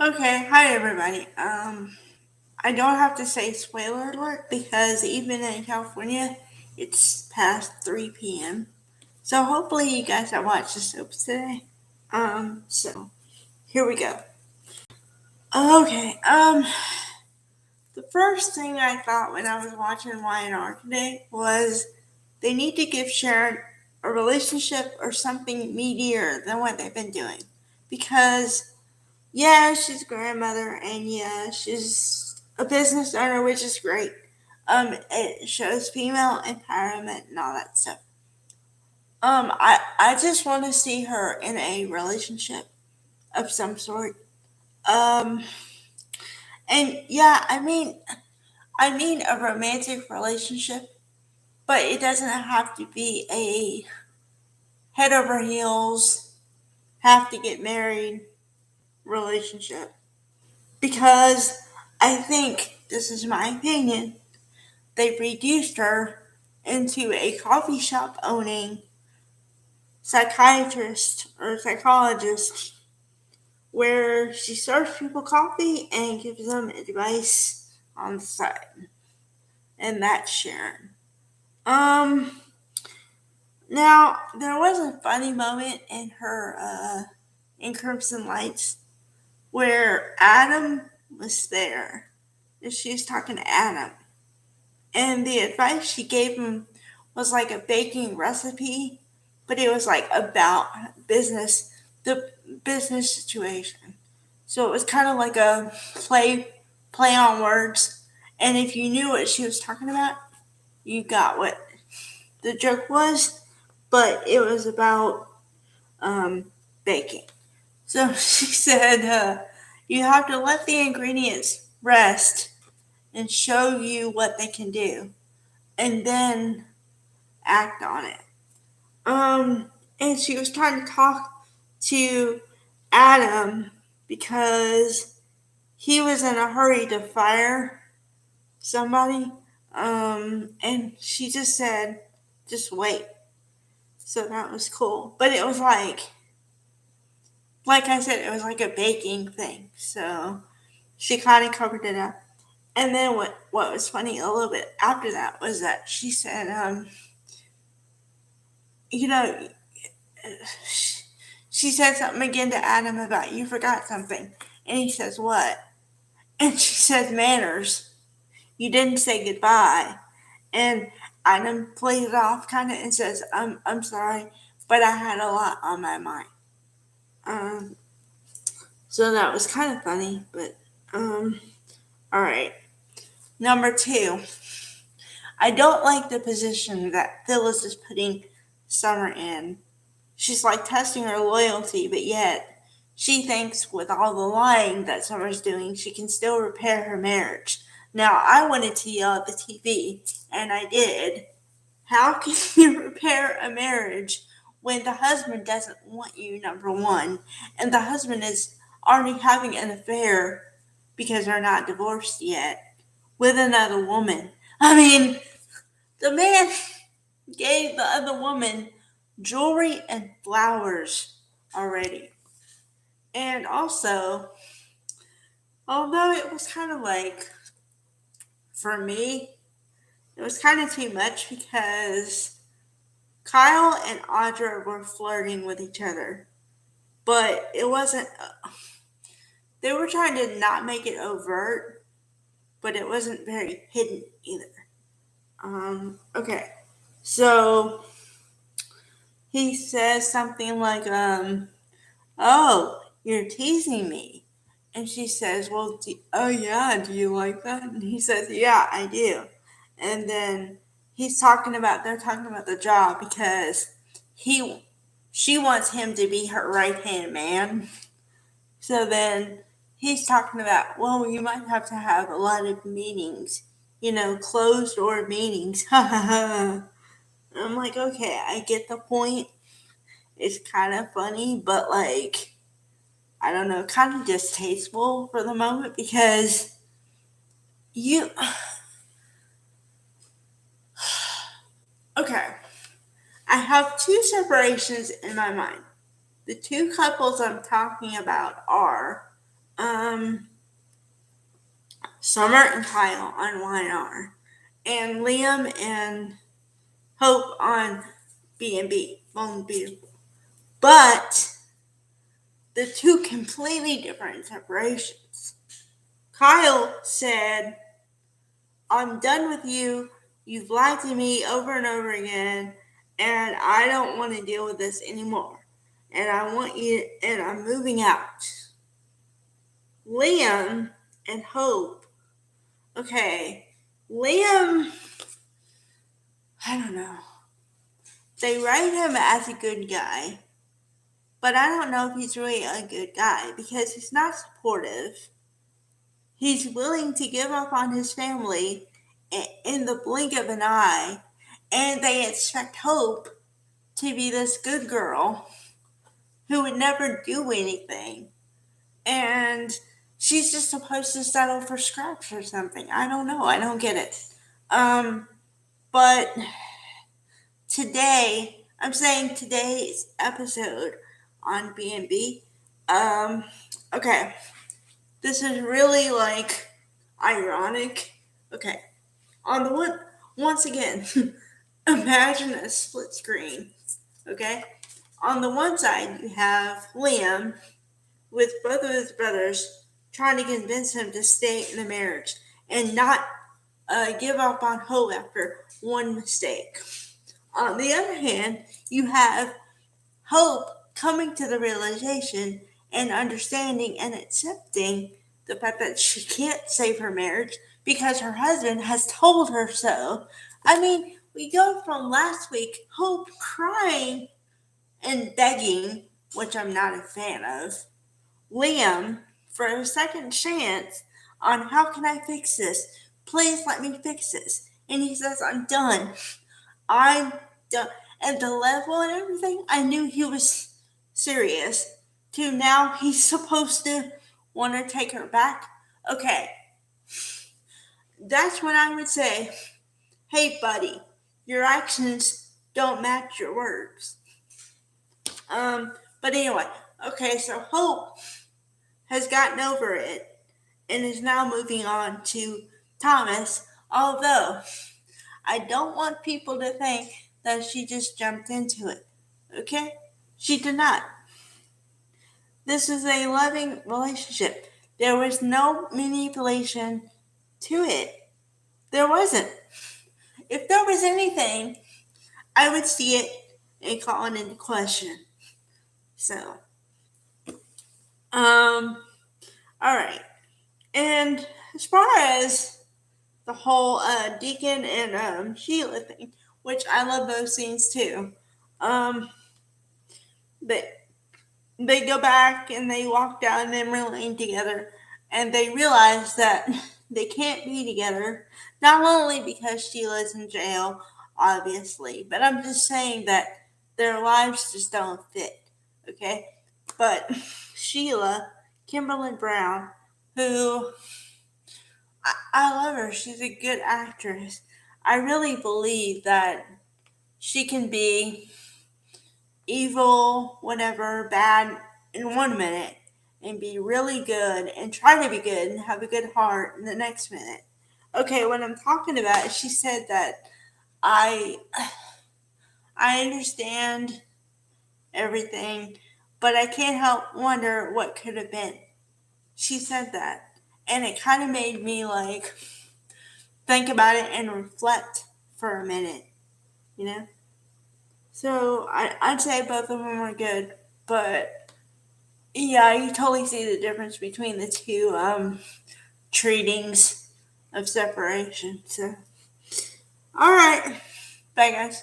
Okay, hi everybody. I don't have to say spoiler alert because even in California, it's past 3 p.m. So hopefully you guys have watched the soaps today. So here we go. Okay, the first thing I thought when I was watching Y&R today was they need to give Sharon a relationship or something meatier than what they've been doing. Because yeah, she's a grandmother, and yeah, she's a business owner, which is great. It shows female empowerment and all that stuff. I just want to see her in a relationship of some sort. Um, and yeah, I mean a romantic relationship, but it doesn't have to be a head over heels, have to get married relationship. Because I think, this is my opinion, they reduced her into a coffee shop owning psychiatrist or psychologist where she serves people coffee and gives them advice on the side. And that's Sharon. Um, Now, there was a funny moment in her, in Crimson Lights where Adam was there. And she was talking to Adam. And the advice she gave him was like a baking recipe, but it was like about business, the business situation. So it was kind of like a play on words. And if you knew what she was talking about, you got what the joke was. But it was about baking. So she said, you have to let the ingredients rest and show you what they can do, and then act on it. And she was trying to talk to Adam because he was in a hurry to fire somebody. And she just said, just wait. So that was cool. But it was like I said, it was like a baking thing. So she kind of covered it up. And then what was funny a little bit after that was that she said, you know, she said something again to Adam about you forgot something. And he says, what? And she says, manners. You didn't say goodbye. And Adam plays it off kind of and says, I'm sorry, but I had a lot on my mind. Um, so that was kind of funny, but all right. Number two, I don't like the position that Phyllis is putting Summer in. She's like testing her loyalty, but yet she thinks with all the lying that Summer's doing, she can still repair her marriage. Now, I wanted to yell at the TV, and I did. How can you repair a marriage when the husband doesn't want you, number one, and the husband is already having an affair because they're not divorced yet with another woman? I mean, the man gave the other woman jewelry and flowers already. And also, although it was kind of like, for me, it was kind of too much because Kyle and Audra were flirting with each other. But it wasn't, they were trying to not make it overt, but it wasn't very hidden either. Okay. So he says something like, oh, you're teasing me. And she says, well, oh yeah, do you like that? And he says, yeah, I do. And then they're talking about the job because he, she wants him to be her right hand man. So then he's talking about, well, you might have to have a lot of meetings, closed door meetings. I'm like, okay, I get the point. It's kind of funny, but like, I don't know, kind of distasteful for the moment because you. Okay, I have two separations in my mind. The two couples I'm talking about are Summer and Kyle on Y&R, and Liam and Hope on B&B, Bold and Beautiful. But the two completely different separations. Kyle said, I'm done with you. You've lied to me over and over again, and I don't want to deal with this anymore. And I want you, and I'm moving out. Liam and Hope. Okay, Liam, I don't know. They write him as a good guy, but I don't know if he's really a good guy because he's not supportive. He's willing to give up on his family in the blink of an eye, and they expect Hope to be this good girl who would never do anything. And she's just supposed to settle for scraps or something. I don't know. I don't get it. But today, I'm saying today's episode on B&B, okay, this is really like ironic. Okay, on the one, once again, imagine a split screen. Okay, on the one side you have Liam with both of his brothers trying to convince him to stay in the marriage and not give up on Hope after one mistake. On the other hand, you have Hope coming to the realization and understanding and accepting the fact that she can't save her marriage because her husband has told her so. I mean, we go from last week, Hope crying and begging, which I'm not a fan of, Liam for a second chance on how can I fix this? Please let me fix this. And he says, I'm done. I'm done. And the level and everything, I knew he was serious. To now he's supposed to want to take her back. Okay. That's when I would say, hey, buddy, your actions don't match your words. But anyway, okay, so Hope has gotten over it and is now moving on to Thomas, although I don't want people to think that she just jumped into it. Okay? She did not. This is a loving relationship. There was no manipulation to it. There wasn't. If there was anything, I would see it and call it into question. So, all right. And as far as the whole Deacon and Sheila thing, which I love those scenes too. But they go back and they walk down memory lane together, and they realize that they can't be together. Not only because Sheila's in jail, obviously, but I'm just saying that their lives just don't fit. Okay, but Sheila, Kimberly Brown, who I love her. She's a good actress. I really believe that she can be evil, whatever, bad in 1 minute and be really good and try to be good and have a good heart in the next minute. Okay, what I'm talking about is she said that I I understand everything, but I can't help wonder what could have been. She said that. And it kind of made me like think about it and reflect for a minute, you know? So I'd say both of them are good, but yeah, you totally see the difference between the two treatings of separation. So, all right, bye guys.